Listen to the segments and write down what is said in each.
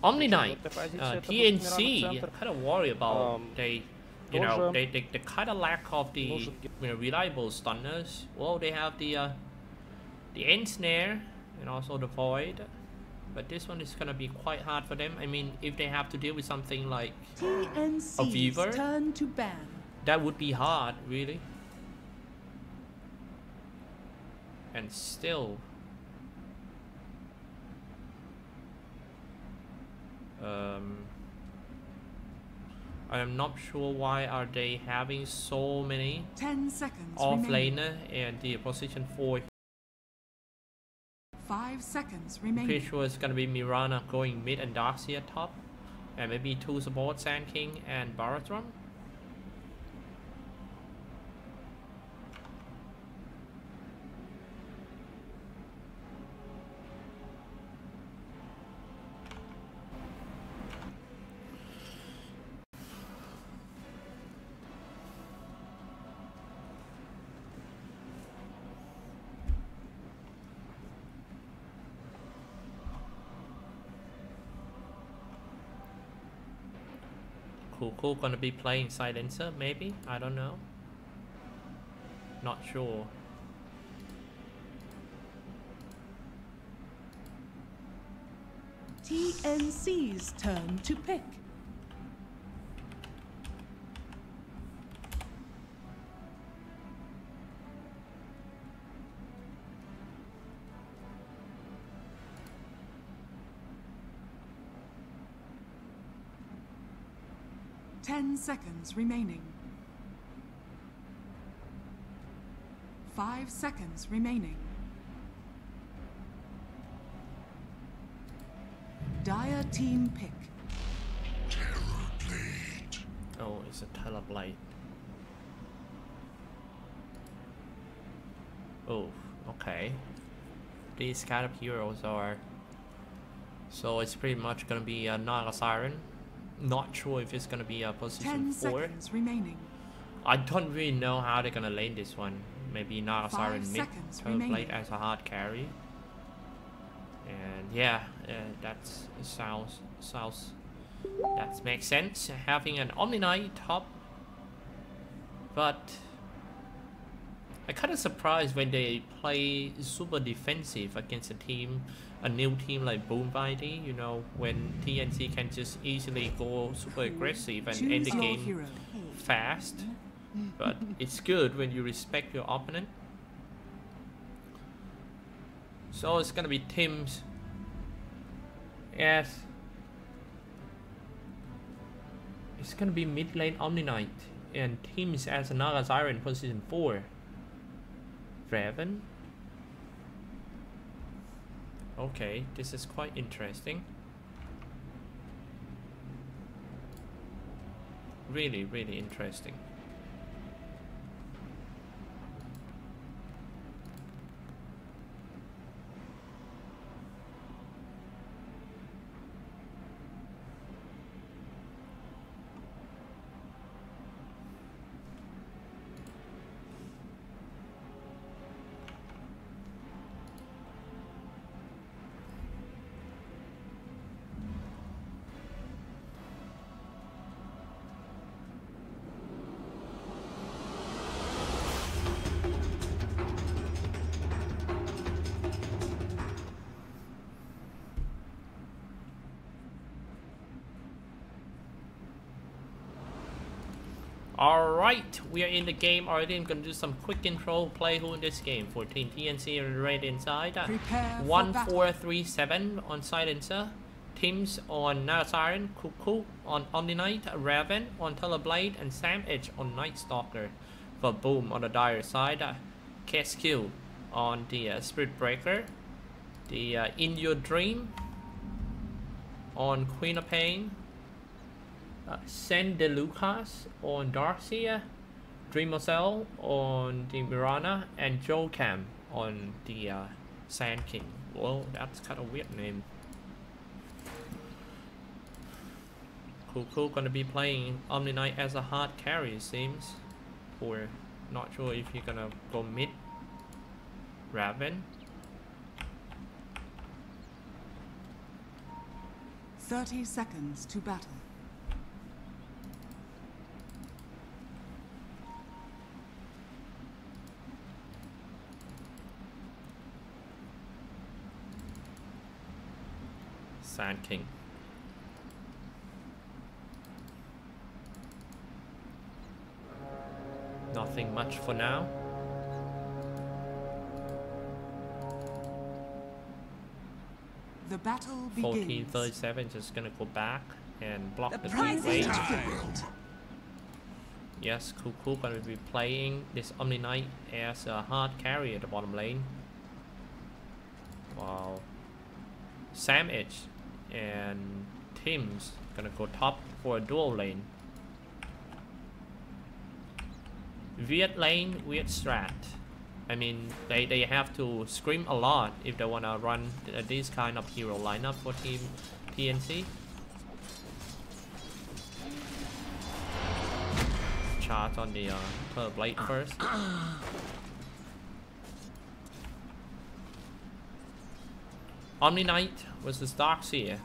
Omni Knight, TNC, kind of worry about they kind of lack of the reliable stunners. Well, they have the end snare and also the void, but this one is gonna be quite hard for them. I mean, if they have to deal with something like a Weaver, turn to ban. That would be hard, really. And still, I am not sure why are they having so many 10 seconds offlaner and the position 4. 5 seconds remaining. Pretty sure it's gonna be Mirana going mid and Darcy at top, and maybe 2 support, Sand King and Baratron. Cool gonna be playing Silencer, maybe? I don't know. Not sure. TNC's turn to pick. Ten seconds remaining. 5 seconds remaining. Dire team pick. Terror Blade. Oh, it's a Terror Blade. Oh, okay. These kind of heroes are... So it's pretty much gonna be a Naga Siren. Not sure if it's gonna be a position 4. 10 seconds remaining. I don't really know how they're gonna lane this one. Maybe Naga Siren mid, Terror Blade as a hard carry. And yeah, that makes sense. Having an Omni Knight top, but I'm kind of surprised when they play super defensive against a new team like Boom ID. You know, when TNC can just easily go super aggressive and end the game fast. But it's good when you respect your opponent. So it's gonna be Tim's. Yes. It's gonna be mid lane Omni Knight and Tim's as another Siren position 4. Raven. Okay, this is quite interesting. Really, really interesting. Alright, we are in the game already. I'm gonna do some quick intro play who in this game. 14 TNC right inside. 1437 on Silencer. Teams on Siren, Cuckoo on Omni Knight, Raven on Tellerblade, and Sam Edge on Night Stalker. For Boom on the Dire side. KSQ on the Spirit Breaker. The In Your Dream on Queen of Pain. Send de Lucas on Darcia, Dreamocell on the Mirana, and Joe Cam on the Sand King. Well, that's kind of weird name. Cool gonna be playing Omni Knight as a hard carry, it seems. Or not sure if you're gonna go mid. Raven. 30 seconds to battle. Sand King. Nothing much for now. The battle begins. 14:37, just gonna go back and block the prize wave. is filled. Yes, Cuckoo gonna be playing this Omni Knight as a hard carry at the bottom lane. Wow. Sam Edge and Tim's gonna go top for a dual lane. Weird lane, weird strat. I mean, they have to scream a lot if they wanna run this kind of hero lineup for team TNC. Charge on the Pearl Blade first. Omni Knight versus Darkseer.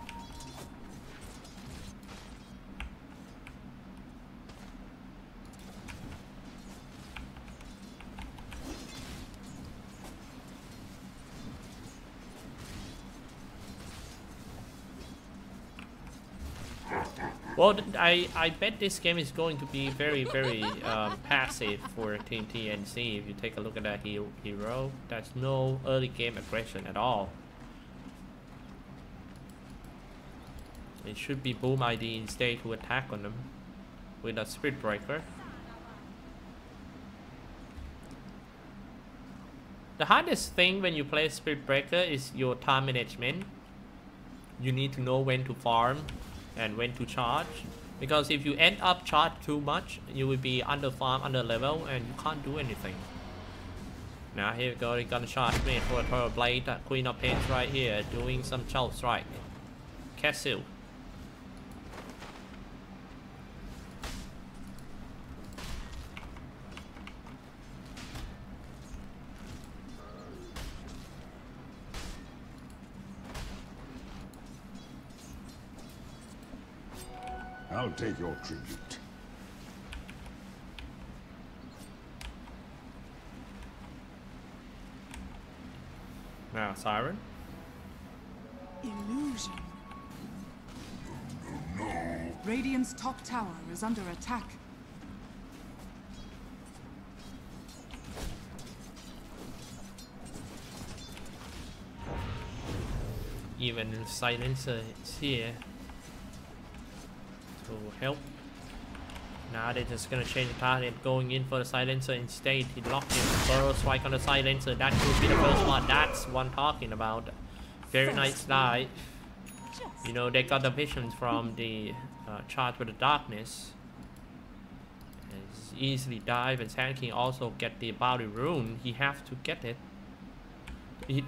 Well, I bet this game is going to be very passive for Team TNC. If you take a look at that hero, there's no early game aggression at all. It should be Boom ID instead to attack on them with a Spirit Breaker. The hardest thing when you play Spirit Breaker is your time management. You need to know when to farm and when to charge, because if you end up charge too much, you will be under farm, under level, and you can't do anything. Now here we go, they're gonna charge me for a Pearl Blade. Queen of Pains right here doing some Child Strike. Castle. I'll take your tribute. Now Siren. Illusion. Radiant's top tower is under attack. Even Silencer is here to help. Now they're just gonna change the target, going in for the Silencer instead. He locked in. Burrow strike on the Silencer. That could be the first one. That's one talking about. Very nice dive. You know, they got the visions from the Charge with the Darkness. It's easily dive, and Sand King also get the Bounty Rune. He have to get it. He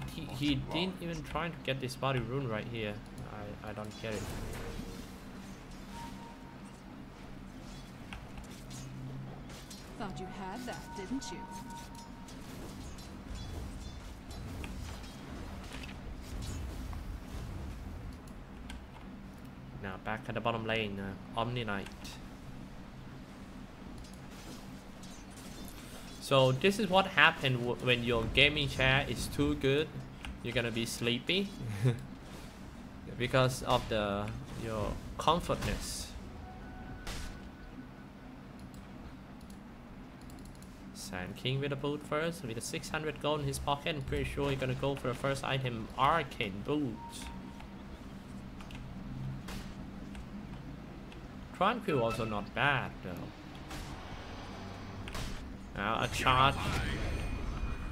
didn't even try to get this Bounty Rune right here. I don't get it. Thought you had that, didn't you? Now back at the bottom lane, Omni Knight. So this is what happened when your gaming chair is too good. You're gonna be sleepy because of your comfortness. Sand King with a boot first, with a 600 gold in his pocket. I'm pretty sure he's gonna go for the first item, Arcane Boots. Tranquil also not bad though. Now a charge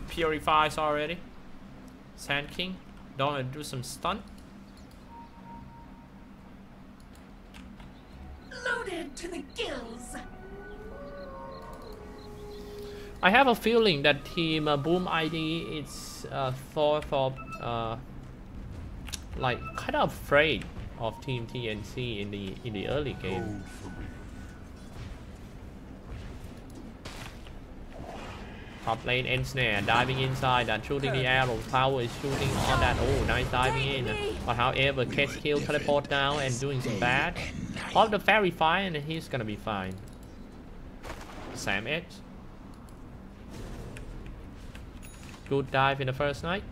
purifies already. Sand King, don't want to do some stun. Loaded to the gills. I have a feeling that Team Boom ID is thought of like kind of afraid of Team TNC in the early game. Top lane ensnare, diving inside and shooting the arrow. Power is shooting on that. Oh, nice diving in. But however, catch kill, teleport down and doing some bad. Pop the fairy fire and he's gonna be fine. Sam Edge. Good dive in the first night.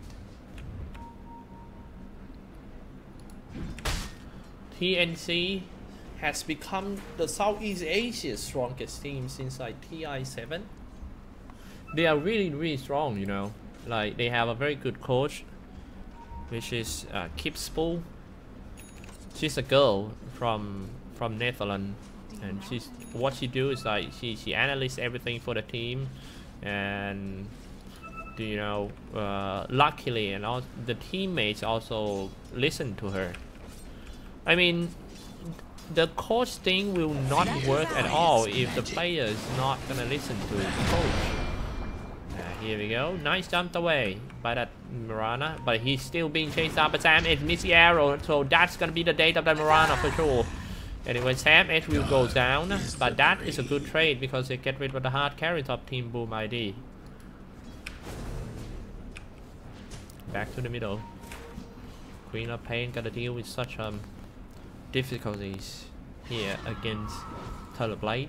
TNC has become the Southeast Asia's strongest team since like TI7. They are really strong, you know. Like they have a very good coach, which is Kip Spool. She's a girl from Netherlands, and what she do is like she analyzes everything for the team, and you know, luckily and all the teammates also listen to her. I mean, the coach thing will not work at all if the player is not gonna listen to the coach. Here we go. Nice jumped away by that Mirana, but he's still being chased down by Sam Edge. Missed the arrow, so that's gonna be the date of the Mirana for sure. Anyway, Sam Edge will go down, but that is a good trade because they get rid of the hard carry top team Boom ID. Back to the middle. Queen of Pain gotta deal with such difficulties here against Teleblade.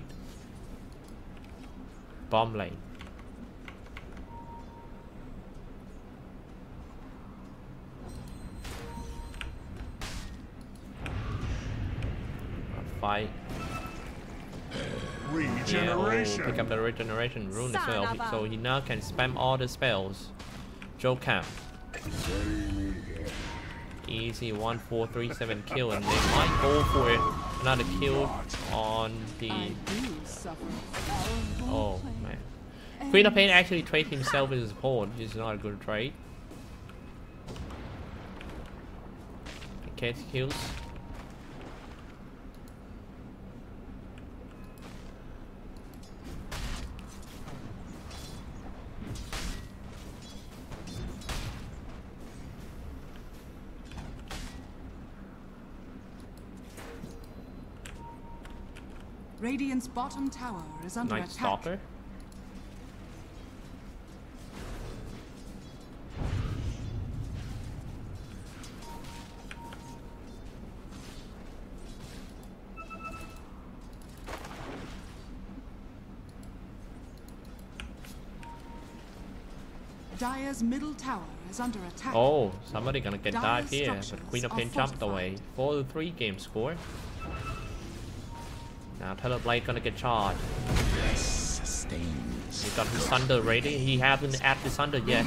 Bomb lane. Fight. Regeneration. Yeah, pick up the regeneration rune as well, so he now can spam all the spells. Joe count. Easy 1, 4, 3, 7 kill, and they might go for it. Another kill on the. Oh man, Queen of Pain actually trade himself as a support, which is not a good trade. Catch kills. Radiant's bottom tower is under Night attack. Stalker. Dire's middle tower is under attack. Oh, somebody gonna get dive here, but structures Queen of are Pain jumped away. fortified. 4-3 game score. Now Teleblade gonna get charged. He got his Thunder ready. He hasn't added his Thunder yet.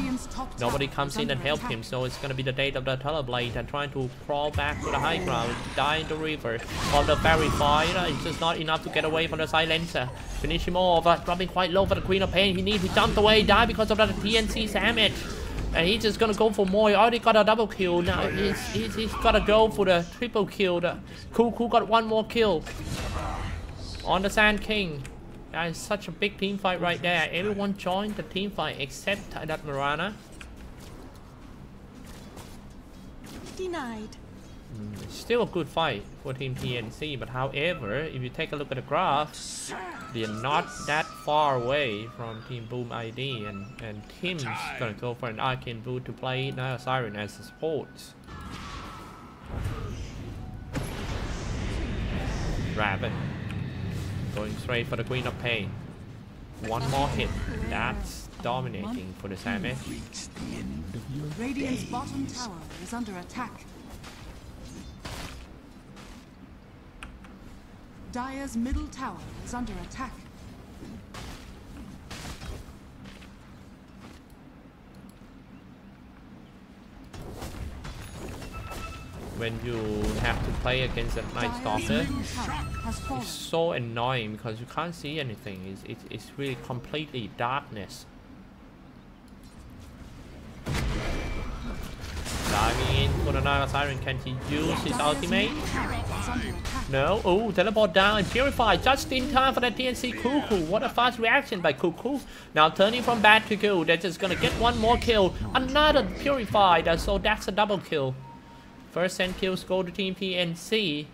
Nobody comes in and help him, so it's gonna be the date of the Teleblade and trying to crawl back to the high ground. Die in the river. On the fairy fire, it's just not enough to get away from the silencer. Finish him off, dropping quite low for the Queen of Pain. He needs to jump away, die because of that TNC damage. And he's just gonna go for more. He already got a double kill. Now he's gotta go for the triple kill. The Cuckoo got one more kill on the Sand King. That is such a big team fight right there. Everyone joined the team fight except that Mirana. Denied. It's still a good fight for Team TNC, but however, if you take a look at the graph, they're not that far away from Team Boom ID, and Tim's gonna go for an Arcane Boot to play Nile Siren as a support. Rabbit going straight for the Queen of Pain. One more hit. That's dominating for the Samus. Radiant's bottom tower is under attack. Dire's middle tower is under attack. When you have to play against a Night Stalker, it's so annoying because you can't see anything. It's really completely darkness. Diving in for the Nile Siren, can he use his ultimate? No. Oh, teleport down and purify just in time for the TNC Cuckoo. What a fast reaction by Cuckoo. Now turning from bad to good. They're just gonna get one more kill. Another purified. So that's a double kill. First 10 kills go to Team TNC.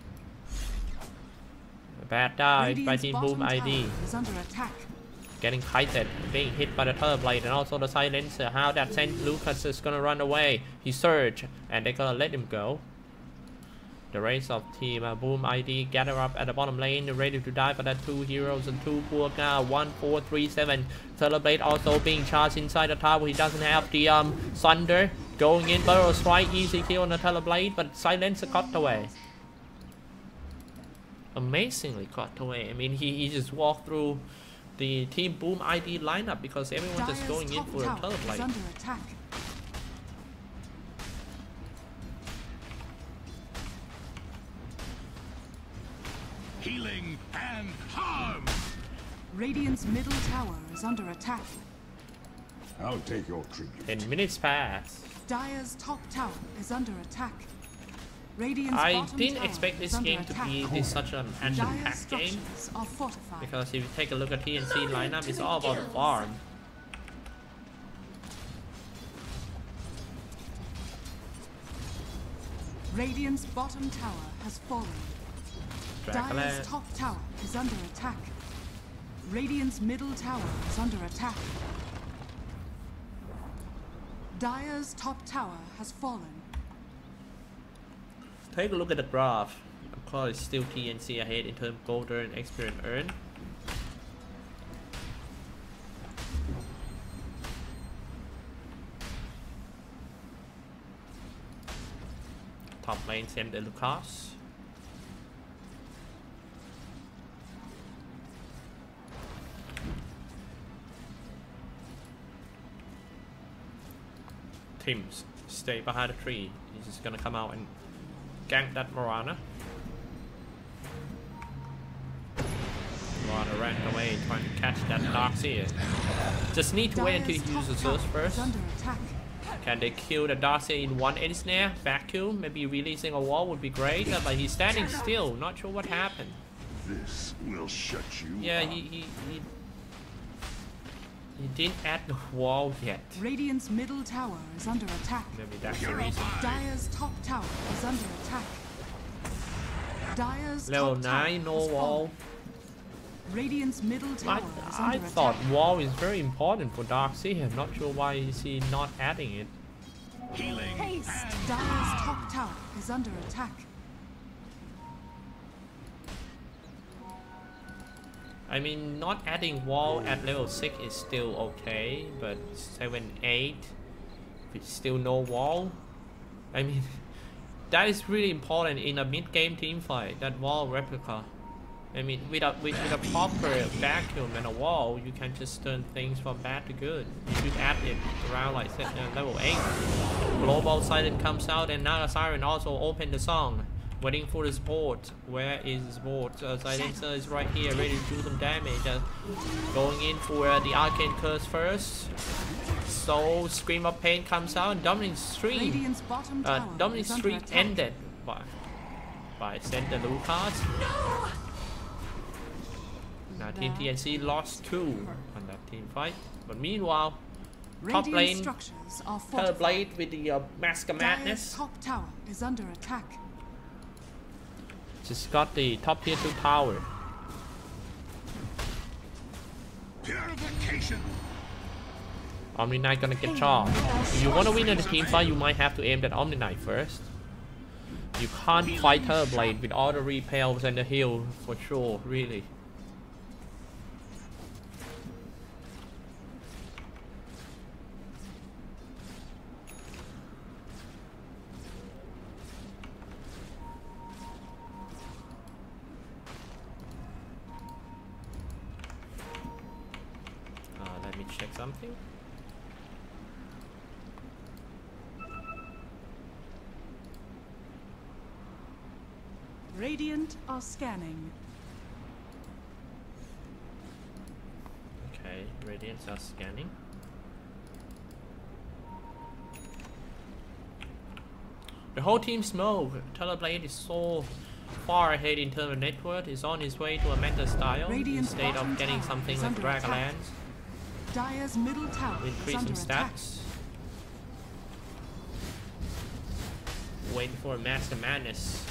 A bad dive by Team Boom ID. getting kited, being hit by the Terror Blade and also the Silencer. How that Saint Lucas is gonna run away. He surged and they're gonna let him go. The rest of team Boom ID gather up at the bottom lane, ready to die for that 2 heroes and 2 poor now. 1, 4, 3, 7. Terror Blade also being charged inside the tower. He doesn't have the Thunder. Going in, Burrow Strike, easy kill on the Terror Blade, but Silencer cut away. Amazingly cut away. I mean, he just walked through the team Boom ID lineup because everyone's just going in for a Terror Blade. Healing and harm. Radiant's middle tower is under attack. I'll take your tribute. 10 minutes pass. Dire's top tower is under attack. Radiant's I didn't expect this game to be such an action-packed Dire's game, structures are fortified. because if you take a look at TNC lineup, it's all about the farm. Radiant's bottom tower has fallen. Dire's top tower is under attack. Radiant's middle tower is under attack. Dire's top tower has fallen. Take a look at the graph. Of course, it's still TNC ahead in terms of gold earned, experience earned. Top lane, Sam De Lucas. Teams stay behind the tree. He's just gonna come out and gank that Morana. Morana ran away trying to catch that Darkseer. Just need to wait until he uses those first. Can they kill the Darkseer in one ensnare? Vacuum? Maybe releasing a wall would be great, but he's standing still. Not sure what happened. This will shut you. Yeah, he didn't add the wall yet. Radiant's middle tower is under attack. Maybe that's the reason. Dire's top tower is under attack. Dire's Level top tower 9, no has wall. fallen. Radiant's middle tower is I under thought attack. wall is very important for Darkseer. I'm not sure why is he not adding it. Healing. Dire's top tower is under attack. I mean, not adding wall at level 6 is still okay, but 7, 8, if it's still no wall, I mean, that is really important in a mid-game team fight, that wall replica. I mean, with a proper vacuum and a wall, you can just turn things from bad to good. You should add it around like level 8. Global Silent comes out and now Siren also opened the song. Waiting for the support. Where is the support? Silencer is right here, ready to do some damage. Going in for the Arcane Curse first. So Scream of Pain comes out and Dominant Streak. Dominant Streak ended by Center Lucas. Now Team TNC lost 2 on that team fight. But meanwhile, top lane, Terror Blade with the Mask of Madness. Top tower is under attack. Just got the top tier 2 tower. Purification. Omni Knight gonna get charged. If you want to win in the team fight, you might have to aim that Omni Knight first. You can't fight Terror Blade with all the repels and the heal for sure, really. Let me check something. Radiant are scanning. Okay, Radiants are scanning. The whole team smoke. Terror Blade is so far ahead in terms of network. Is on his way to a meta style instead of getting something like Dragonlance. Dire's middle tower Increase some stats. Waiting for a Mask of Madness.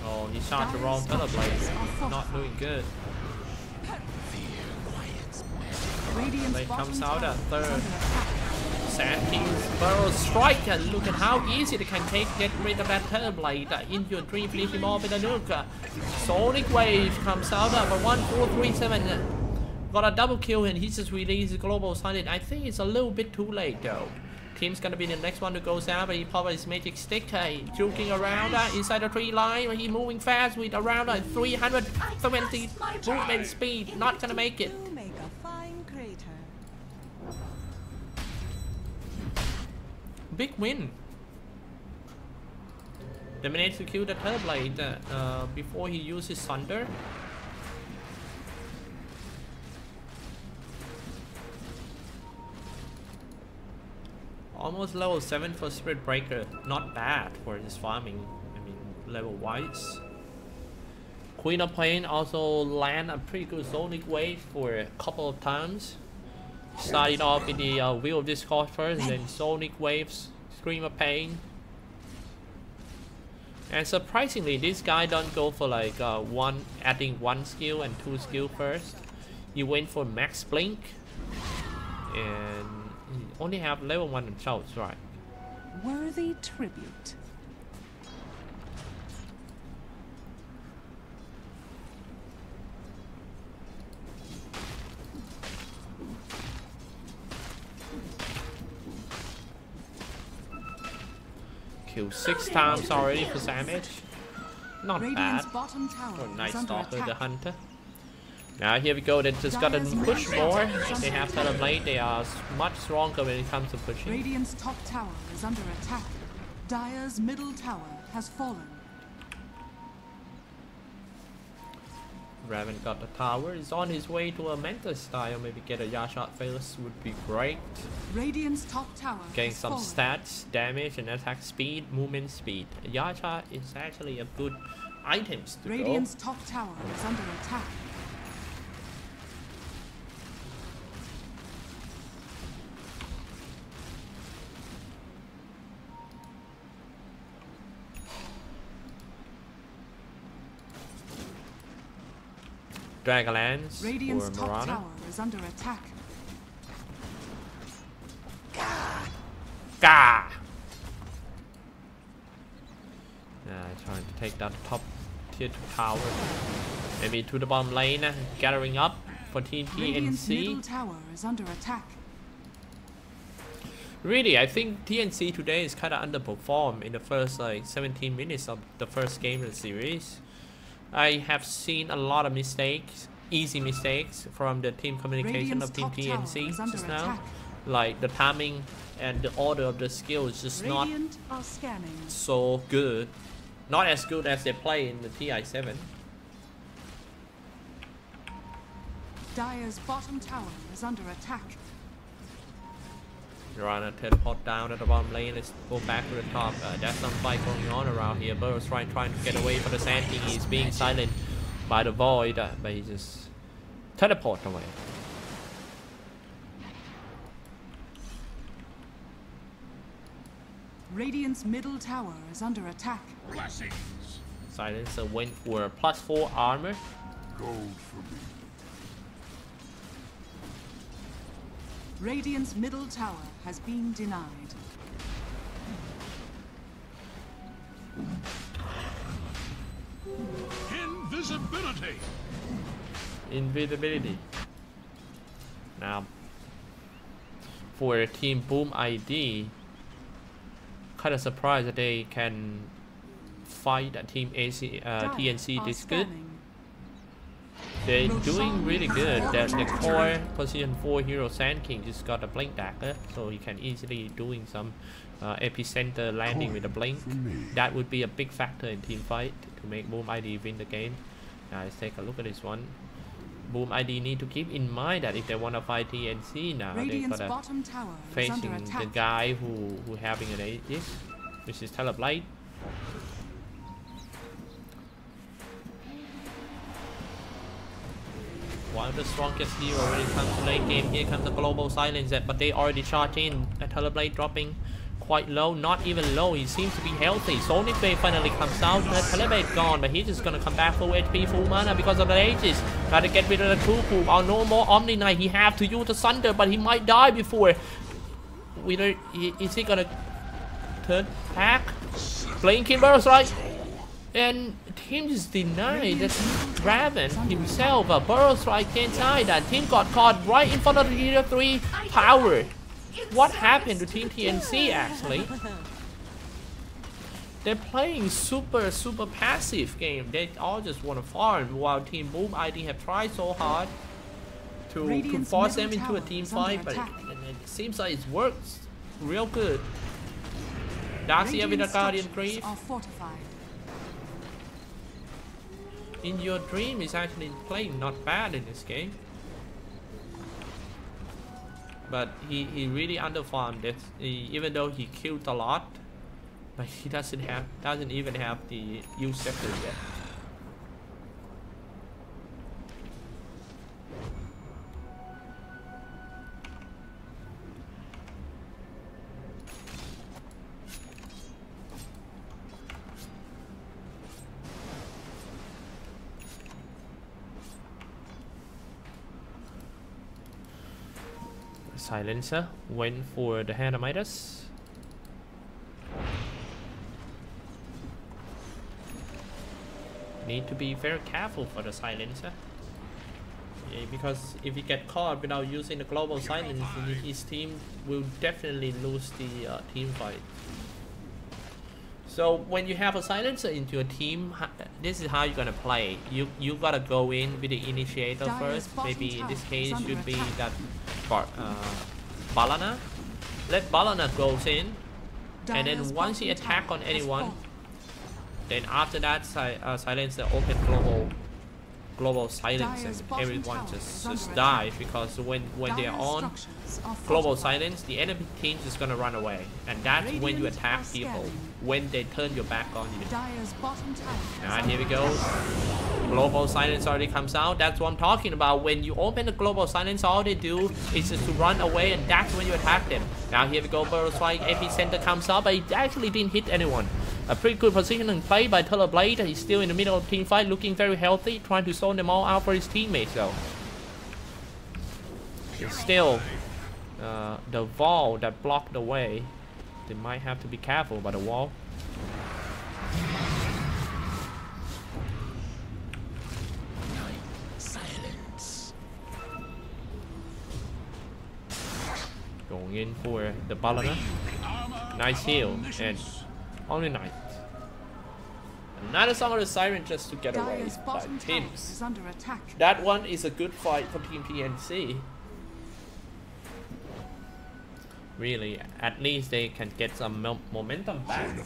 Oh, Oh, he shot the wrong Teleblade. Not doing good. Blade comes out at third. Sand King's Burrow Strike, and look at how easy they can get rid of that Teleblade into your Dream Fleet him off with a nuke. Sonic Wave comes out at 1437. Got a double kill and he just released Global Silent. I think it's a little bit too late though. Team's gonna be the next one to go down, but he powered his magic stick, joking around inside the tree line. He moving fast with around 320 movement speed. Not gonna make it. Big win. They managed to kill the Teleblade before he uses Thunder. Almost level 7 for Spirit Breaker. Not bad for his farming. I mean, level wise. Queen of Pain also land a pretty good Sonic Wave for a couple of times. Started off in the Wheel of Discord first, then Sonic Waves, Scream of Pain. And surprisingly, this guy don't go for like adding 1 skill and 2 skill first. He went for Max Blink. And only have level 1 themselves, right? Worthy tribute. Kill 6 times already for damage. Not Radiant's bad. bottom tower For Night is under Stalker, the attack. Hunter. Now here we go, they just gotta push more. They have Teleblade, they are much stronger when it comes to pushing. Radiant's top tower is under attack. Dire's middle tower has fallen. Raven got the tower, is on his way to a Mentor style. Maybe get a Yashot first would be great. Radiant's top tower Getting has some fallen. stats, damage and attack speed, movement speed. Yashot is actually a good items to Radiant's top tower is under attack. Dragonlance Radiant's for top Mirana. tower is under attack. Gah! Trying to take that top tier 2 tower. Maybe to the bottom lane, gathering up for Team Radiant's middle TNC. tower is under attack. Really, I think TNC today is kind of underperformed in the first like 17 minutes of the first game of the series. I have seen a lot of mistakes, easy mistakes from the team communication of Team TNC just now. Like the timing and the order of the skill is just not so good. Not as good as they play in the TI7. Dire's bottom tower is under attack. Mirana teleport down at the bottom lane. Let's go back to the top. There's some fight going on around here. Burrow's trying to get away from the Sand King. He's being silent by the Void, but he just teleport away. Radiant's middle tower is under attack. Blessings. Silencer went for +4 armor. Gold for me. Radiant's middle tower has been denied. Invisibility. Invisibility. Now, for Team Boom ID, kind of surprised that they can fight a Team TNC this good. They're doing really good. The core position 4 hero Sand King just got a blink dagger, so he can easily doing some epicenter landing with a blink. That would be a big factor in team fight to make Boom ID win the game. Now let's take a look at this one. Boom ID need to keep in mind that if they want to fight TNC now, they gotta facing the guy who having an Aegis, which is Teleblade. One of the strongest heroes when it comes to late game. Here comes the global silence, but they already charge in. A Teleblade dropping quite low, not even low. He seems to be healthy. Sonic Wave finally comes out. Teleblade gone, but he's just gonna come back full HP, full mana because of the Aegis. Gotta get rid of the Cuckoo. Oh, no more Omni Knight. He have to use the Thunder, but he might die before. Is he gonna turn back? Playing Kimber's right. And team just denied that Raven himself, Burrow Strike can't die that. Team got caught right in front of the Tier 3 power. What happened to Team TNC actually? They're playing super passive game. They all just want to farm while Team Boom ID have tried so hard to force them into a team fight, but it seems like it works real good. Darcy with a Guardian Grief. In Your Dream is actually playing not bad in this game. But he really underfarmed it. Even though he killed a lot, but he doesn't even have the use scepter yet. Silencer went for the Hanamidas. Need to be very careful for the Silencer. Yeah, because if he get caught without using the global silence, his team will definitely lose the team fight. So when you have a Silencer into your team, this is how you're gonna play. You gotta go in with the initiator first. Maybe in this case should be that Balana. Let Balana goes in, and then once he attack on anyone, then after that Silencer open global silence, and everyone just dies, because when they are on global silence, the enemy team is gonna run away, and that's when you attack people, when they turn your back on you. Alright, here we go. Global silence already comes out. That's what I'm talking about. When you open the global silence, all they do is just to run away, and that's when you attack them. Now here we go. Burrow Strike Epicenter comes out, but it actually didn't hit anyone. A pretty good positioning play by Teleblade. He's still in the middle of the team fight, looking very healthy, trying to zone them all out for his teammates though. It's still the wall that blocked the way. They might have to be careful about the wall. Going in for the Balana. Nice heal and only Knight. Another Song of the Siren just to get away by teams. That one is a good fight for Team TNC. Really, at least they can get some momentum back.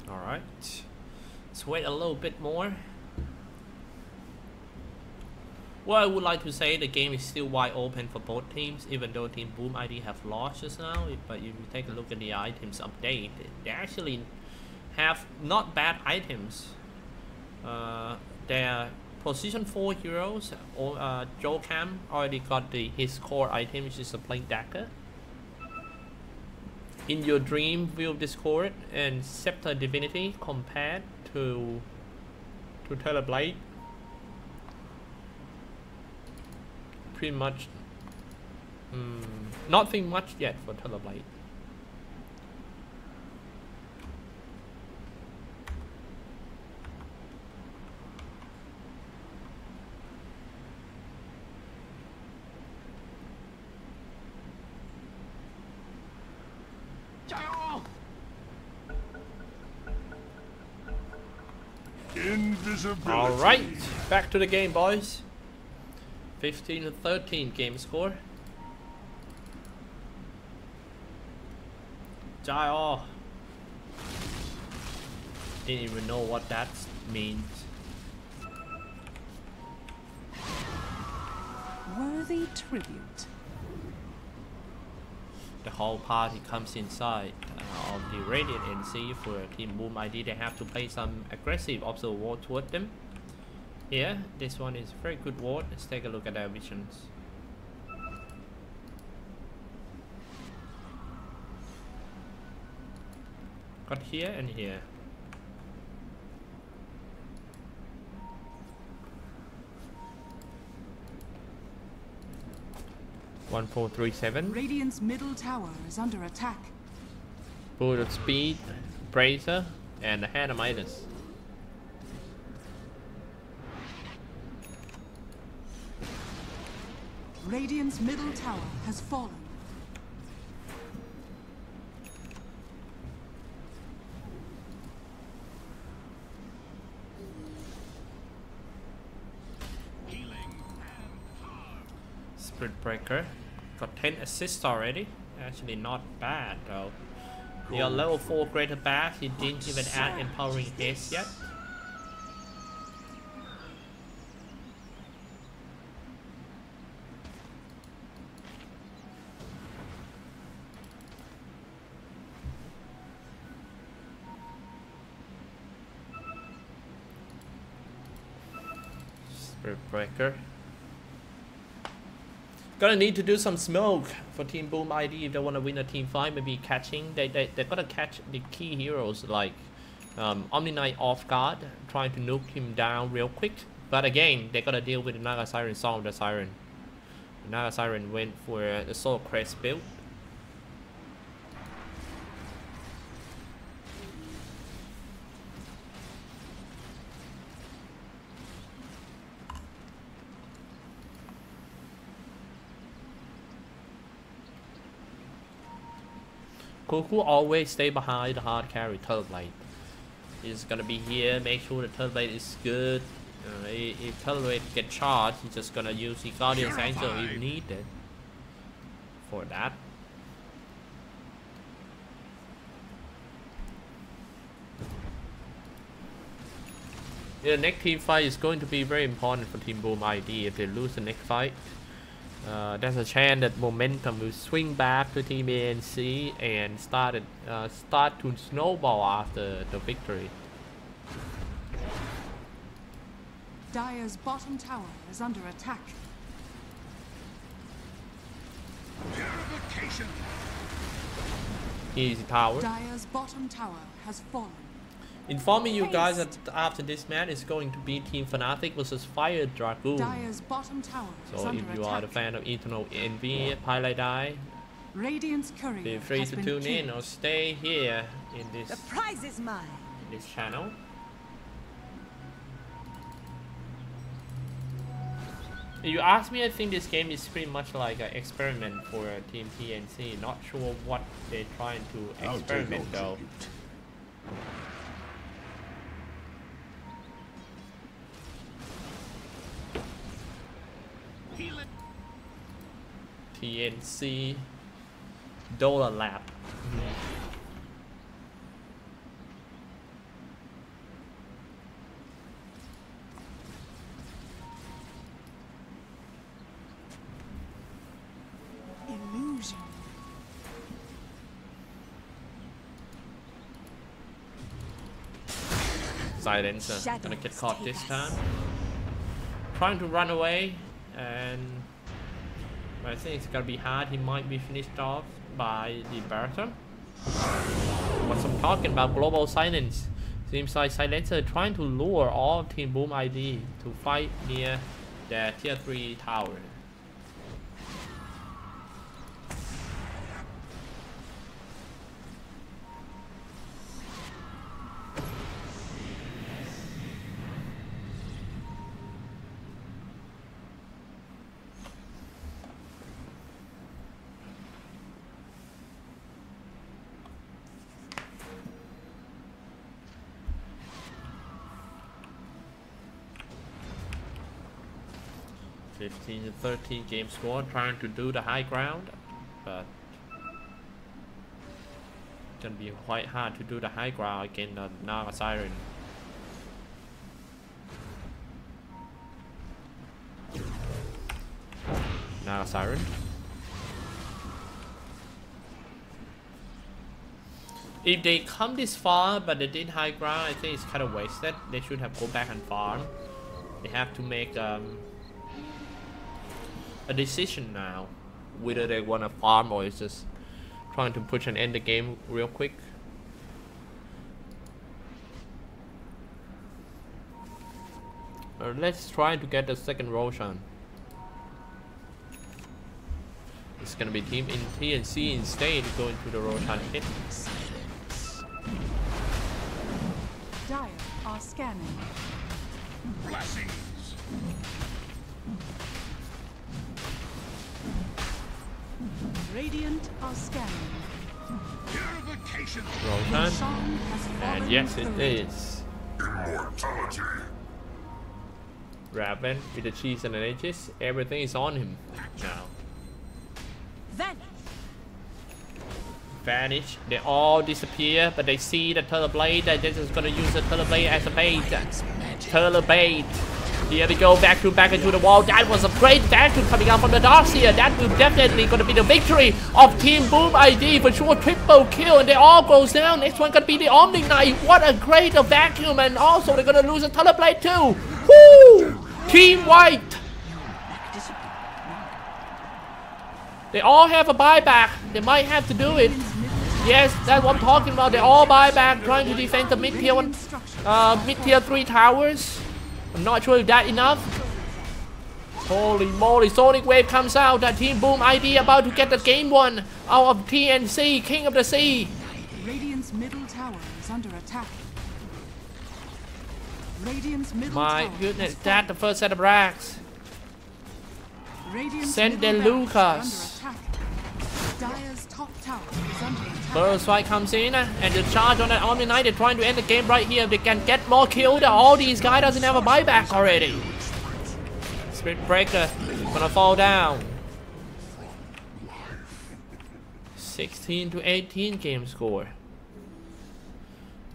Alright, let's wait a little bit more. Well, I would like to say the game is still wide open for both teams, even though Team Boom ID have lost just now. But if you take a look at the items update, they actually have not bad items. Their position 4 heroes, Joe Cam already got his core item, which is a Plague Dagger. In Your Dream, Will Discord and Scepter Divinity compared to Teleblade. Pretty much nothing much yet for Teleblade. Invisibility. All right, back to the game, boys. 15-13 game score. Die. Didn't even know what that means. Worthy tribute. The whole party comes inside of the Radiant NC for Team Boom ID. They have to play some aggressive observer ward toward them. Yeah, this one is very good ward. Let's take a look at their visions. Got here and here. One, 4, 3, 7. Radiant's middle tower is under attack. Bullet speed, bracer, and the hand of Midas. Radiant's middle tower has fallen. Spirit Breaker. Got 10 assists already. Actually not bad though. Your level 4 greater bath, he didn't even add empowering haste yet. Spirit Breaker. Gonna need to do some smoke for Team Boom ID if they want to win a team fight. Maybe catching. They gotta catch the key heroes like Omni Knight off guard, trying to nuke him down real quick. But again, they gotta deal with the Naga Siren, solve the Siren. The Naga Siren went for the Soul Crest build. Kuku always stay behind the hard carry third lane. He's gonna be here, make sure the third lane is good. If third lane get charged, he's just gonna use the Guardian's Angel if needed for that. Yeah, the next team fight is going to be very important for Team Boom ID. If they lose the next fight, there's a chance that momentum will swing back to Team ANC and start to snowball after the victory. Dire's bottom tower is under attack. Purification. Easy tower. Dire's bottom tower has fallen. Informing you guys that after this match is going to be Team Fnatic versus Fire Dragoon. Dire's bottom tower is So under if you attack. are the fan of Eternal Envy, Pilot Die, Radiant's courier feel free has to been tune in killed. or stay here in this The prize is mine. channel. If you ask me, I think this game is pretty much like an experiment for Team TNC. Not sure what they're trying to experiment though. TNC Dota Lab. Illusion. Silencer gonna get caught this time. Trying to run away, and I think it's gonna be hard. He might be finished off by the Barton. What's I'm talking about? Global silence. Seems like Silencer trying to lure all of Team Boom ID to fight near their tier 3 tower. 15 to 13 game score, trying to do the high ground, but it's gonna be quite hard to do the high ground against the Naga Siren. Naga Siren. If they come this far but they did high ground, I think it's kind of wasted. They should have go back and farm. They have to make a decision now whether they want to farm or it's just trying to push and end the game real quick. Let's try to get the second Roshan. It's gonna be team in TNC instead going to the Roshan hit. Dire are scanning. Blessings. Radiant are scanning. Purification. Roshan. And yes, it is. Immortality. Raven with the cheese and the edges. Everything is on him now. Vanish. They all disappear, but they see the Terrorblade. They're just gonna use the Terrorblade as a bait. Terrorbait. Here we go, back into the wall. That was a great vacuum coming out from the Darkseer. That will definitely gonna be the victory of Team Boom ID for sure. Triple kill, and they all goes down. Next one gonna be the Omni Knight. What a great vacuum, and also they're gonna lose a Terrorblade too. Woo! Team White. They all have a buyback. They might have to do it. Yes, that's what I'm talking about. They all buyback, trying to defend the mid-tier one, mid-tier 3 towers. I'm not sure if that's enough. Holy moly! Sonic Wave comes out. That Team Boom ID about to get the game one out of TNC, King of the Sea. Radiant's middle tower is under attack. Radiant's middle My tower goodness, that's the first set of racks. Send the middle Lucas. Dire's top tower is under attack. Burrow Strike comes in and the charge on that Omni Knight. They're trying to end the game right here. If they can get more kills, all these guys doesn't have a buyback already. Spirit Breaker gonna fall down. 16 to 18 game score.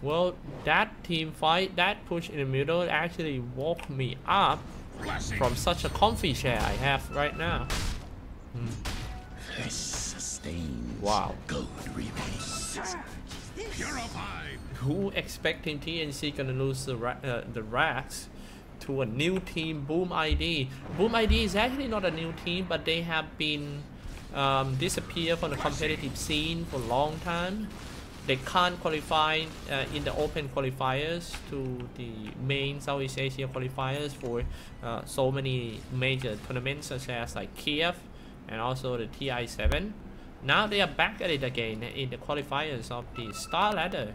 Well, that team fight, that push in the middle actually woke me up from such a comfy chair I have right now. This sustains. Wow. Gold remains. Purified. Who expecting TNC gonna lose the racks to a new team, Boom ID? Boom ID is actually not a new team, but they have been disappeared from the competitive scene for a long time. They can't qualify in the open qualifiers to the main Southeast Asia qualifiers for so many major tournaments such as like Kiev and also the TI7. Now they are back at it again in the qualifiers of the StarLadder,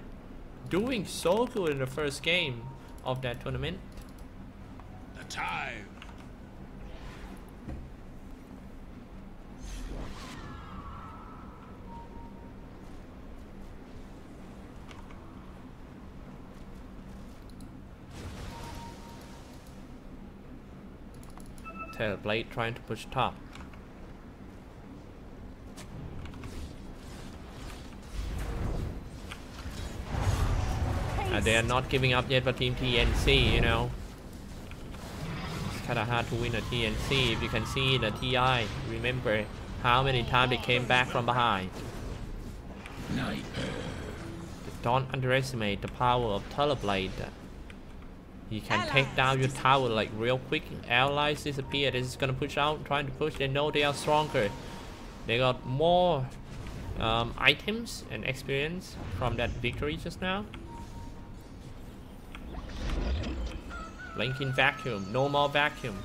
doing so good in the first game of that tournament. The time. Terrorblade trying to push top. They are not giving up yet for Team TNC, you know. It's kind of hard to win a TNC if you can see the TI. Remember how many times they came back from behind. Don't underestimate the power of Terrorblade. You can take down your tower like real quick. Allies disappear. This is gonna push out, trying to push. They know they are stronger. They got more items and experience from that victory just now. Blinking vacuum. No more vacuum.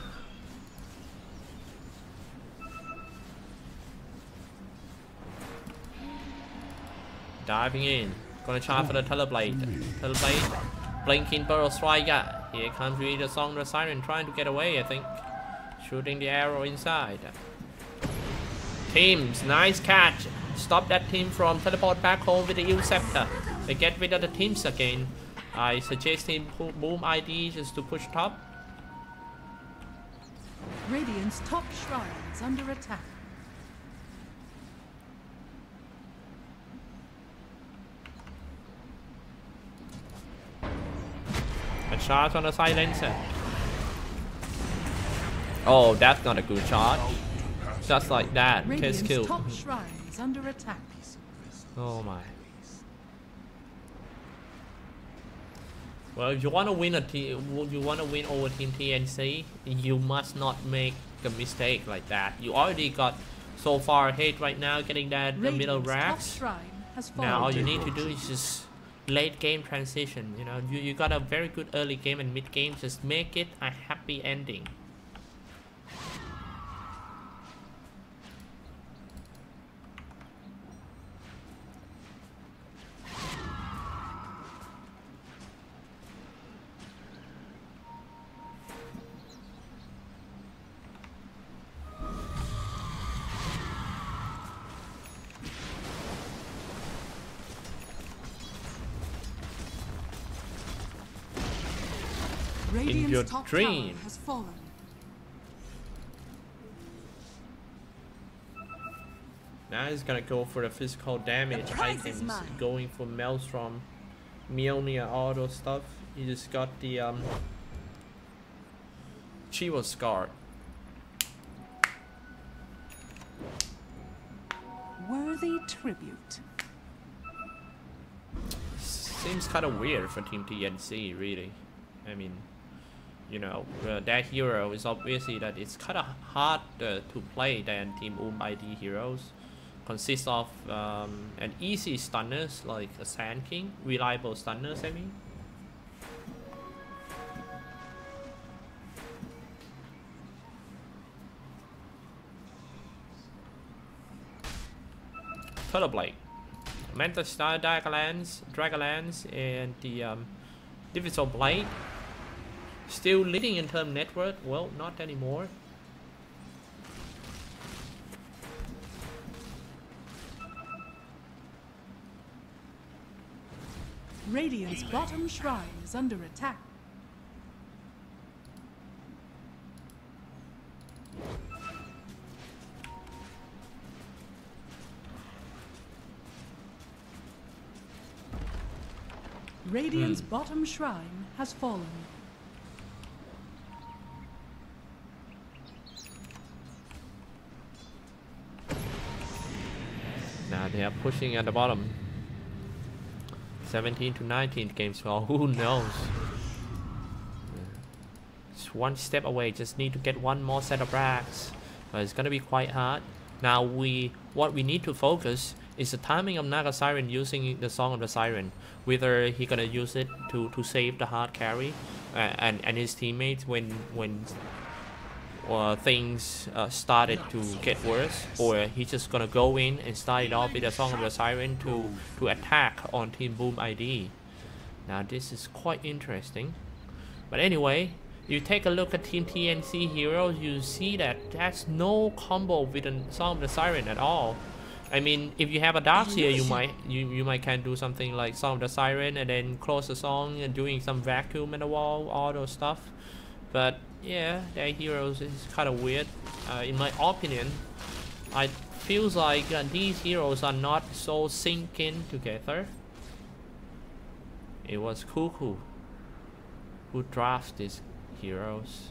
Diving in. Gonna charge for the Terrorblade. Terrorblade. Blinking Burrow Striker. Here comes really the Song the Siren trying to get away, I think. Shooting the arrow inside. Teams, nice catch. Stop that team from teleport back home with the Ill Scepter. They get rid of the teams again. I suggest Team Boom ID just to push top. Radiant's top shrine is under attack. A charge on the silencer. Oh, that's not a good shot. Just like that, test kill. Top shrine is under attack. Oh my. Well, if you want to win over Team TNC, you must not make a mistake like that. You already got so far ahead right now, getting that the middle racks. Now all you need to do is just late game transition. You know, you got a very good early game and mid game. Just make it a happy ending. In your dream. Has fallen. Now he's gonna go for the physical damage items, going for Maelstrom, Mjolnir, all those stuff. He just got the Chivo Scar. Worthy tribute. Seems kind of weird for Team TNC, really. I mean, you know, that hero is obviously that it's kind of harder to play than Team ID heroes. Consists of an easy stunners like a Sand King, reliable stunners, I mean. Turtle Blade, Manta Star Dragonlance, and the Digital Blade. Still leading in term net worth? Well, not anymore. Radiant's bottom shrine is under attack. Radiant's bottom shrine has fallen. Now they are pushing at the bottom. 17 to 19 game score. Who knows? It's one step away. Just need to get one more set of racks. But it's gonna be quite hard. Now what we need to focus is the timing of Naga Siren using the Song of the Siren. Whether he gonna use it to save the hard carry and his teammates when things started to get worse, or he's just gonna go in and start it off with the Song of the Siren to attack on Team Boom ID. Now this is quite interesting. But anyway, you take a look at Team TNC heroes, you see that that's no combo with the Song of the Siren at all. I mean, if you have a Darkseer, you might can do something like Song of the Siren and then close the song and doing some vacuum in the wall, all those stuff. But yeah, their heroes is kind of weird. In my opinion, I feels like these heroes are not so syncing together. It was Cuckoo who drafted these heroes.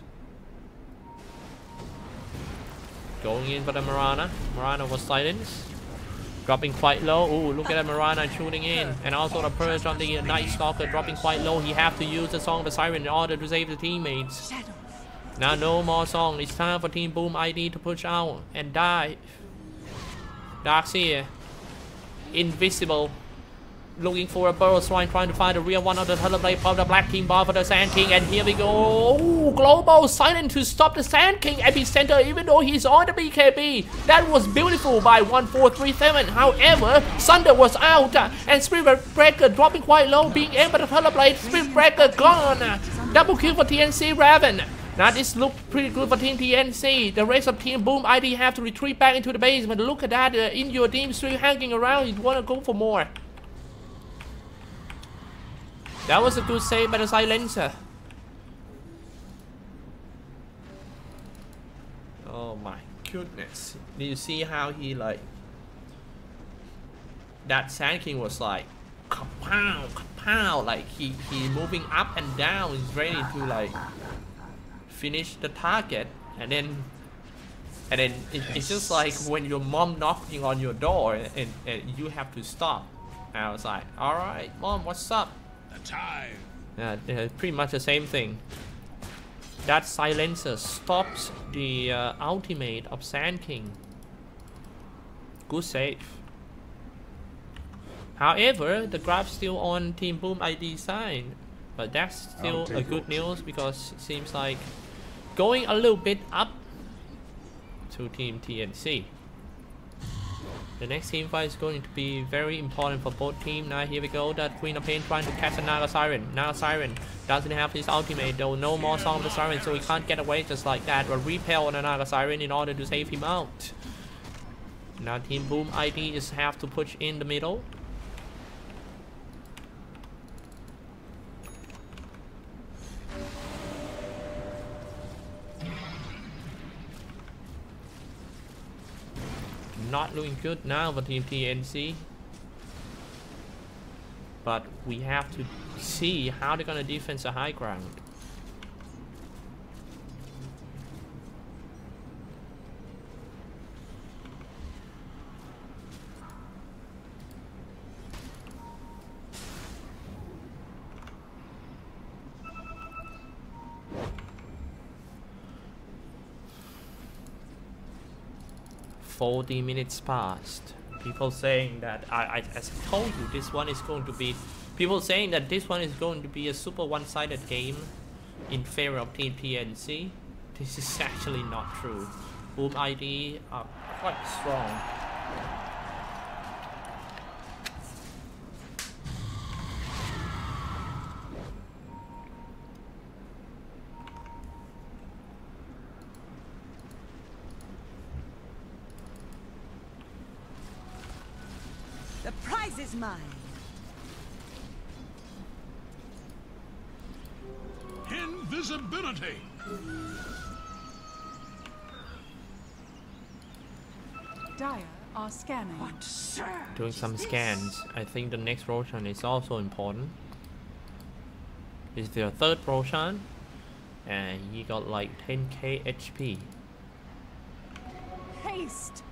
Going in for the Mirana. Mirana was silenced. Dropping quite low. Ooh, look at that Mirana shooting in. And also the Purge on the Night Stalker dropping quite low. He have to use the Song of the Siren in order to save the teammates. Now no more song. It's time for Team Boom ID to push out and die. Darkseer. Invisible. Looking for a Burrow Shrine, trying to find the real one of the Turtle Blade of the Black Team bar for the Sand King. And here we go. Ooh, Global Silent to stop the Sand King epicenter, even though he's on the BKB. That was beautiful by 1437. However, Thunder was out. And Spirit Breaker dropping quite low, being aimed by the Turtle Blade. Spirit Breaker gone. Double kill for TNC Raven. Now this looked pretty good for Team TNC. The rest of Team Boom ID have to retreat back into the base. But look at that, in your team still hanging around. You want to go for more. That was a good save by the silencer. goodness. Did you see how he like... That Sand King was like... Kapow, kapow. Like he moving up and down. He's ready to like... finish the target. And then it's just like when your mom knocking on your door and you have to stop. And I was like, alright, mom, what's up? The time. Yeah, pretty much the same thing. That silencer stops the ultimate of Sand King. Good save. However, the grab's still on Team Boom ID side. But that's still a good news because it seems like going a little bit up to Team TNC. The next team fight is going to be very important for both teams. Now here we go, that Queen of Pain trying to catch a Naga Siren. Naga Siren doesn't have his ultimate though, no more Song of the Siren, so he can't get away just like that. But repel on a Naga Siren in order to save him out. Now Team Boom ID just have to push in the middle. Not looking good now for Team TNC, but we have to see how they're gonna defend the high ground. "40 minutes passed." People saying that as I told you, this one is going to be. People saying that this one is going to be a super one-sided game in favor of Team TNC. This is actually not true. Boom ID are quite strong. The prize is mine. Invisibility. Dire are scanning. Doing some scans. I think the next Roshan is also important. It's their third Roshan, and he got like 10k HP. Haste.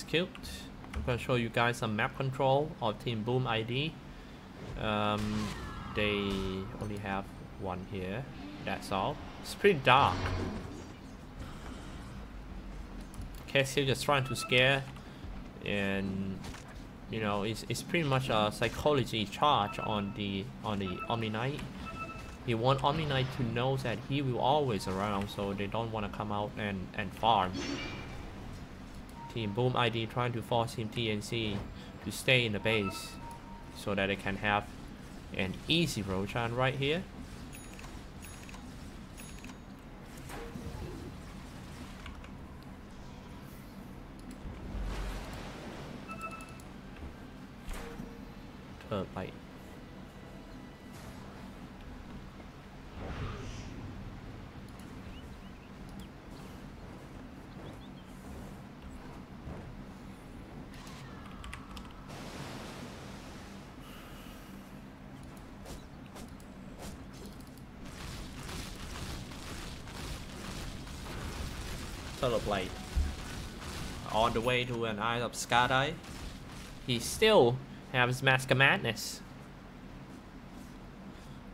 Killed. I'm gonna show you guys some map control of Team Boom ID. They only have one here. That's all. It's pretty dark. Cassie just trying to scare, and you know it's pretty much a psychology charge on the Omni Knight. You want Omni Knight to know that he will always around, so they don't want to come out and farm. Team Boom ID trying to force Team TNC to stay in the base so that they can have an easy Roshan right here. Third bite. Blade. On the way to an Eye of Skydai. He still has Mask of Madness.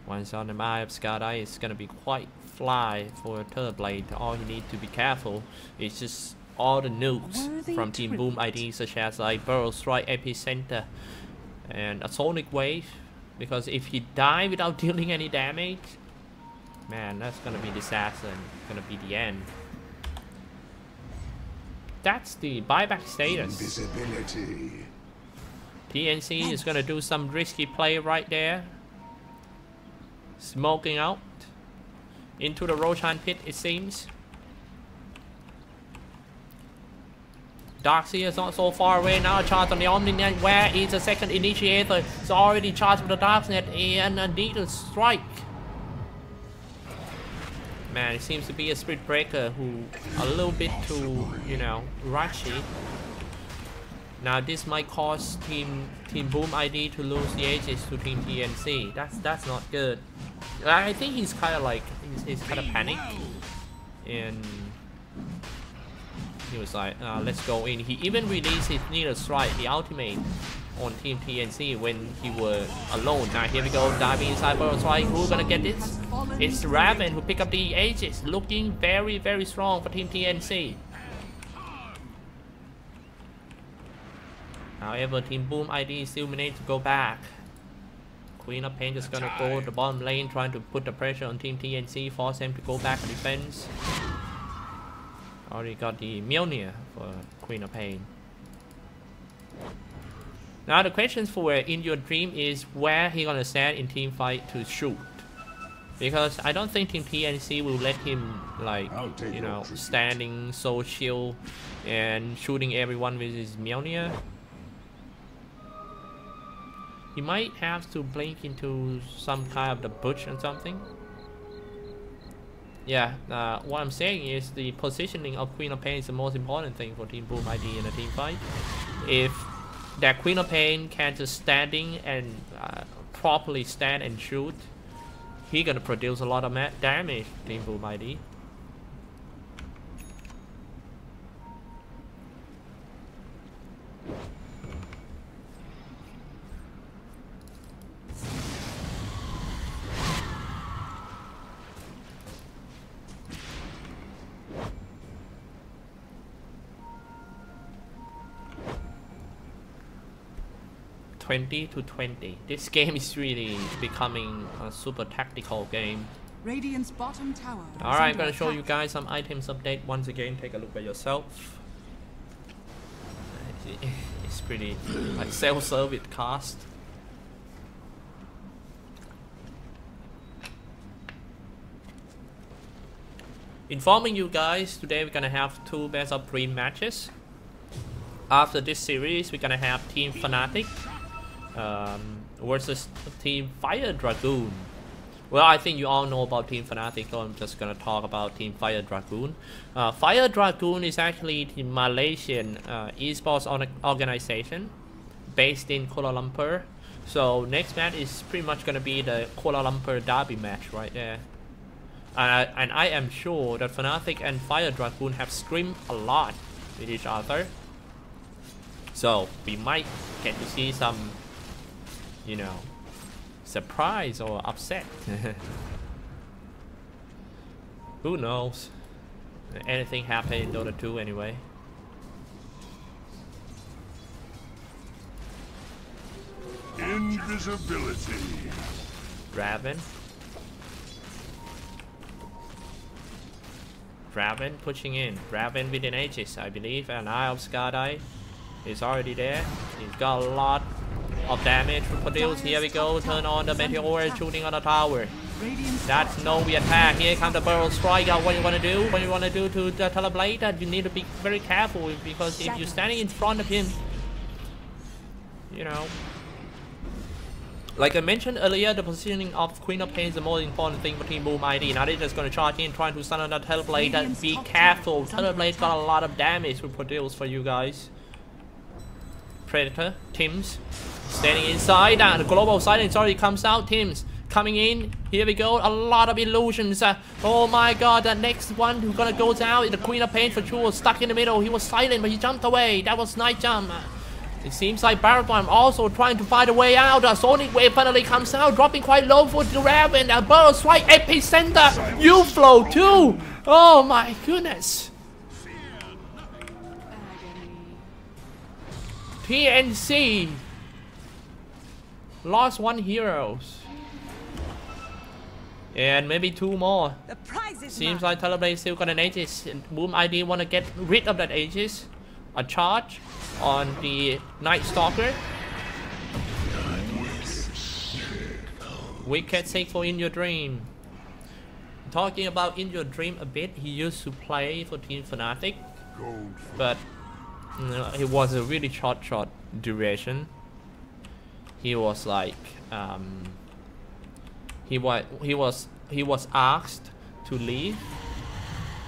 Once on the Eye of Skydai, it's gonna be quite fly for Blade. All you need to be careful is just all the nukes from Team Boom ID, such as like Burrow Strike, Epicenter, and a Sonic Wave. Because if he die without dealing any damage, man, that's gonna be disaster and gonna be the end. That's the buyback status. Invisibility. TNC is gonna do some risky play right there. Smoking out. into the Roshan pit, it seems. Darkseer is not so far away now. Charge on the Omni-Net. Where is the second initiator? It's already charged with the Darknet and a needle strike. Man, it seems to be a Spirit Breaker who a little bit too, you know, rushy. Now this might cause Team Boom ID to lose the Aegis to Team TNC. That's not good. I think he's kind of like he's kind of panicked, and he was like, let's go in. He even released his Needle Strike, the ultimate, on Team TNC when he were alone. Now here we go, diving inside Burrow Strike. Who's gonna get this? It's Raven who picked up the Aegis, looking very, very strong for Team TNC. However, Team Boom ID still managed to go back. Queen of Pain just gonna go the bottom lane, trying to put the pressure on Team TNC, force them to go back on defense. Already got the Mjolnir for Queen of Pain. Now the question for In Your Dream is where he gonna stand in team fight to shoot. Because I don't think Team TNC will let him, like, you know, standing so chill and shooting everyone with his Mjolnir. He might have to blink into some kind of the bush or something. Yeah, what I'm saying is the positioning of Queen of Pain is the most important thing for Team Boom ID in a team fight. If that Queen of Pain can just standing and properly stand and shoot, he gonna produce a lot of damage to Team Boom ID. (20-20). This game is really becoming a super tactical game. Radiant's bottom tower. Alright, I'm gonna show you guys some items update once again. Take a look at yourself. It's pretty like self-service cast. Informing you guys, today we're gonna have 2 best of 3 matches. After this series, we're gonna have Team Fnatic versus Team Fire Dragoon. Well, I think you all know about Team Fnatic, so I'm just gonna talk about Team Fire Dragoon. Fire Dragoon is actually the Malaysian esports organization based in Kuala Lumpur. So next match is pretty much gonna be the Kuala Lumpur derby match right there. And I am sure that Fnatic and Fire Dragoon have scrimmed a lot with each other. So we might get to see some, you know, surprise or upset. Who knows? Anything happen in Dota 2 anyway. Invisibility. Raven pushing in. Raven with an Aegis, I believe, and Eye of Skardai is already there. He's got a lot of damage to produce. Here we go, turn on the Meteor, shooting on the tower. That's no attack. Here comes the Burrow Strike. What you want to do? What you want to do to the Teleblade? That you need to be very careful, because if you're standing in front of him, you know, like I mentioned earlier, the positioning of Queen of Pain is the most important thing for Team Boom ID. Now they're just going to charge in, trying to stun on that Teleblade. Be careful. Teleblade's got a lot of damage to produce for you guys. Predator, Tims, standing inside. The global silence already comes out. Tims coming in. Here we go. A lot of illusions. Oh my god, the next one who's gonna go down is the Queen of Pain for sure. Stuck in the middle. He was silent, but he jumped away. That was nice jump. It seems like Barabon also trying to find a way out. A Sonic Wave finally comes out, dropping quite low for the Raven. A Burrow Strike, Epicenter, U-Flow too. Oh my goodness. TNC lost 1 hero. And maybe 2 more. Seems like Teleblade still got an Aegis. Boom ID want to get rid of that Aegis. A charge on the Night Stalker. Wicked Sick for In Your Dream. talking about In Your Dream a bit, he used to play for Team Fnatic, but it was a really short duration. He was like he was asked to leave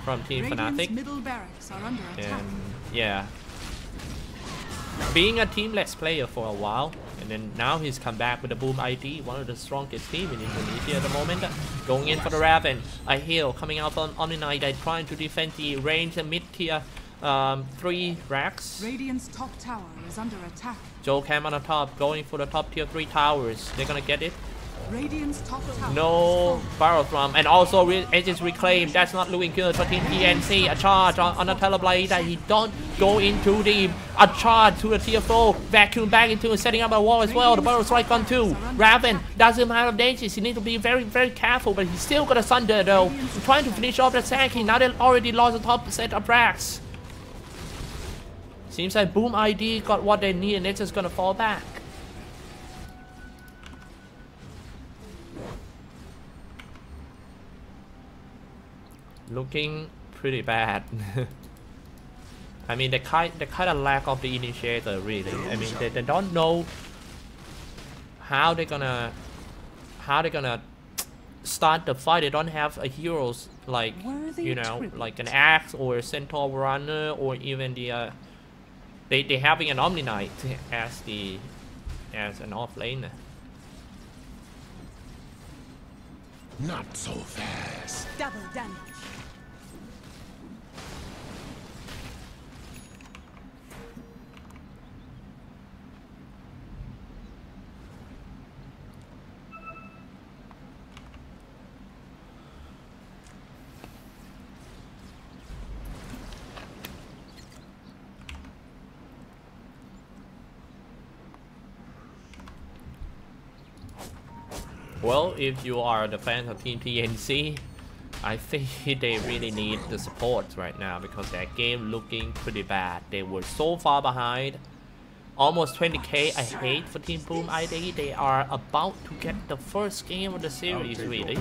from Team Fnatic, middle barracks are under attack. and yeah, being a teamless player for a while, and then now he's come back with the Boom ID, one of the strongest team in Indonesia at the moment, going in for the Raven. A heal coming out from Omni-Knight. They're trying to defend the range and mid-tier 3 racks. Radiant's top tower is under attack. Joe Cam on the top, going for the top tier 3 towers. They're gonna get it. Radiant's top tower. No barrel drum, and also Aegis Reclaim. That's not looking good for Team TNC. A charge on the Teleblade that he don't go into the a charge to the tier 4. Vacuum back into setting up a wall as well. The barrel strike on 2. Raven doesn't have dangers. He needs to be very careful, but he's still got a Thunder though. He's trying to finish off the Sankey. Now they already lost the top set of racks. Seems like Boom ID got what they need, and they're just gonna fall back. Looking pretty bad. I mean, they kind of lack of the initiator, really. I mean, they don't know how they're gonna start the fight. They don't have a heroes like, you know, like an Axe or a Centaur Runner, or even the they having an Omni-Knight as an off laner. Not so fast. Double damage. Well, if you are the fans of Team TNC, I think they really need the support right now, because their game looking pretty bad. They were so far behind, almost 20k ahead for Team Boom ID. They are about to get the first game of the series, really.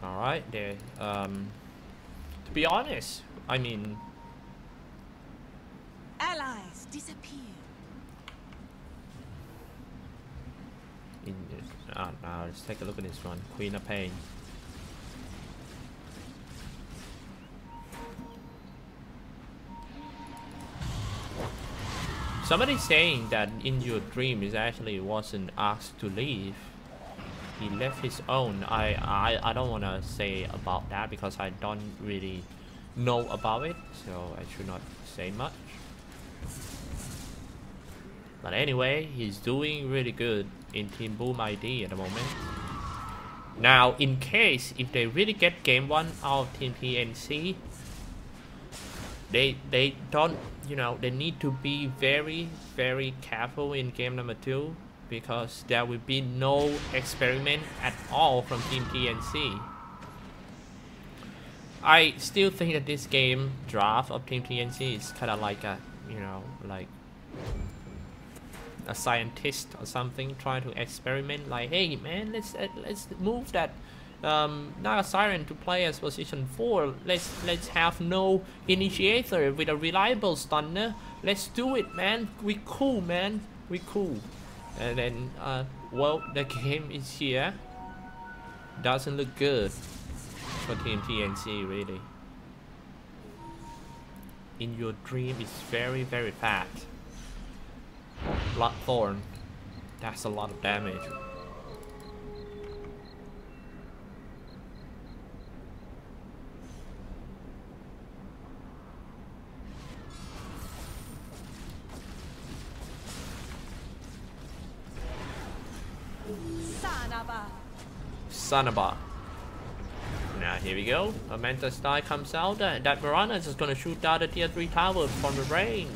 Alright, to be honest, I mean, Allies disappear. now let's take a look at this one. Queen of Pain. Somebody saying that In Your Dream is actually wasn't asked to leave. He left his own. I don't want to say about that, because I don't really know about it, so I should not say much. But anyway, he's doing really good in Team Boom ID at the moment. Now, in case if they really get game 1 out of Team TNC, they don't, you know, they need to be very careful in game number 2. Because there will be no experiment at all from Team TNC. I still think that this game draft of Team TNC is kind of like a, you know, like a scientist or something trying to experiment. Like, hey man, let's move that Naga Siren to play as position 4. Let's have no initiator with a reliable stunner. Let's do it, man. We cool, man. We cool. And then, well, the game is here. Doesn't look good for Team TNC, really. In Your Dream is very fat. Bloodthorn. That's a lot of damage. Sanaba. Now here we go. A Manta Star comes out. That Mirana is just gonna shoot down the tier 3 tower from the range.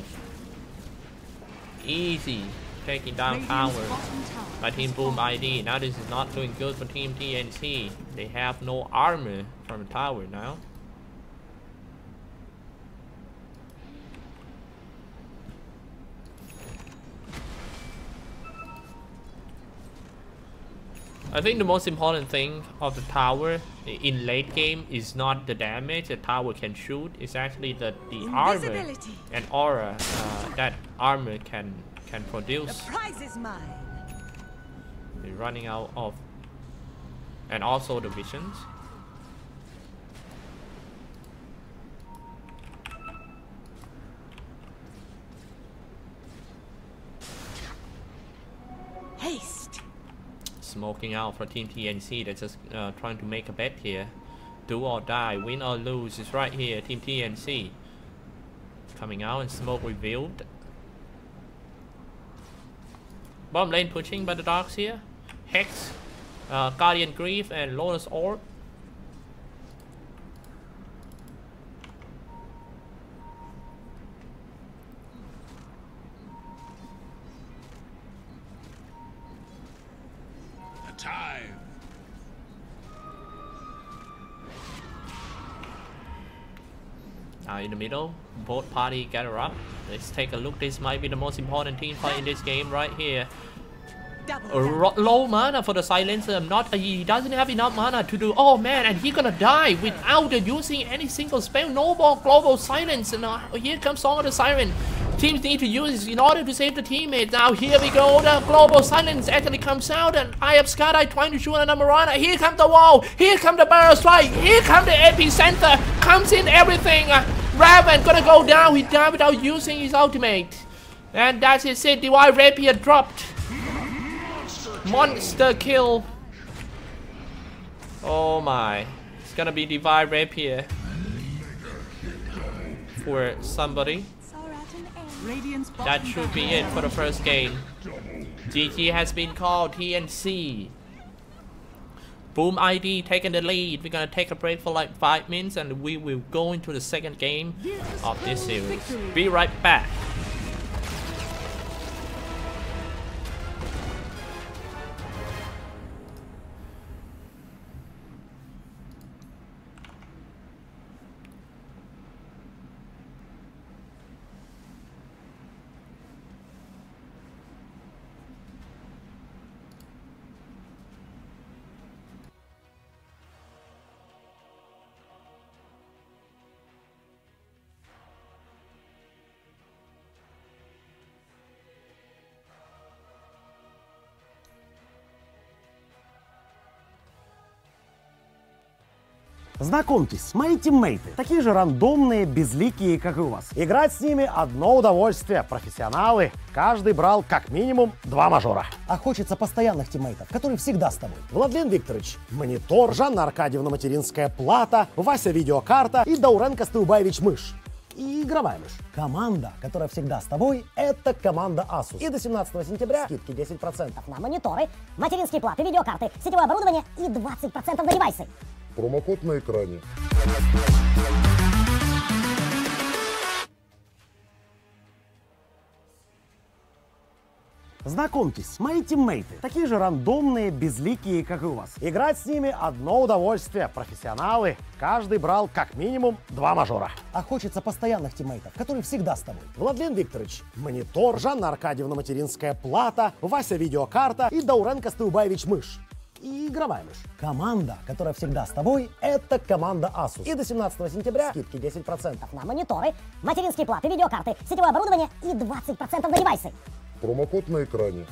Easy. taking down tower by Team Boom ID. Now this is not doing good for Team TNC. They have no armor from the tower now. I think the most important thing of the tower in late game is not the damage the tower can shoot. It's actually the armor and aura that armor can produce. The prize is mine. We're running out of, and also the visions. Haste. Smoking out for Team TNC. They're just trying to make a bet here. Do or die, win or lose is right here. Team TNC coming out and smoke revealed. Bomb lane pushing by the dogs here. Hex, Guardian Grief, and Lotus Orb. Time. Now in the middle, both party gather up. Let's take a look. This might be the most important team fight in this game right here. Low mana for the silencer. He doesn't have enough mana to do. Oh man, and he's gonna die without using any single spell. No more global silence. And here comes Song of the Siren. Teams need to use in order to save the teammates. Now here we go. The global silence actually comes out, and I have Skydai trying to shoot on Marana. Here comes the wall. Here comes the barrel strike. Here comes the epicenter. Comes in everything. Raven gonna go down. He died without using his ultimate, and that's it. Divine Rapier dropped. Monster kill. Oh my. It's gonna be Divine Rapier for somebody. That should be it for the first game. GG has been called. TNC. Boom ID taking the lead. We're gonna take a break for like 5 minutes and we will go into the second game of this series. Be right back. Знакомьтесь, мои тиммейты. Такие же рандомные, безликие, как и у вас. Играть с ними одно удовольствие. Профессионалы. Каждый брал как минимум 2 мажора. А хочется постоянных тиммейтов, которые всегда с тобой. Владлен Викторович — монитор, Жанна Аркадьевна — материнская плата, Вася — видеокарта и Дауренко Стылбаевич — мышь. И игровая мышь. Команда, которая всегда с тобой, это команда Asus. И до 17 сентября скидки 10% на мониторы, материнские платы, видеокарты, сетевое оборудование и 20% на девайсы. Промокод на экране. Знакомьтесь, мои тиммейты. Такие же рандомные, безликие, как и у вас. Играть с ними одно удовольствие. Профессионалы. Каждый брал как минимум 2 мажора. А хочется постоянных тиммейтов, которые всегда с тобой. Владлен Викторович — монитор, Жанна Аркадьевна — материнская плата, Вася — видеокарта и Дауренко Стылбаевич — мышь. И игровая мышь. Команда, которая всегда с тобой, это команда Asus. И до 17 сентября скидки 10% на мониторы, материнские платы, видеокарты, сетевое оборудование и 20% на девайсы. Промокод на экране.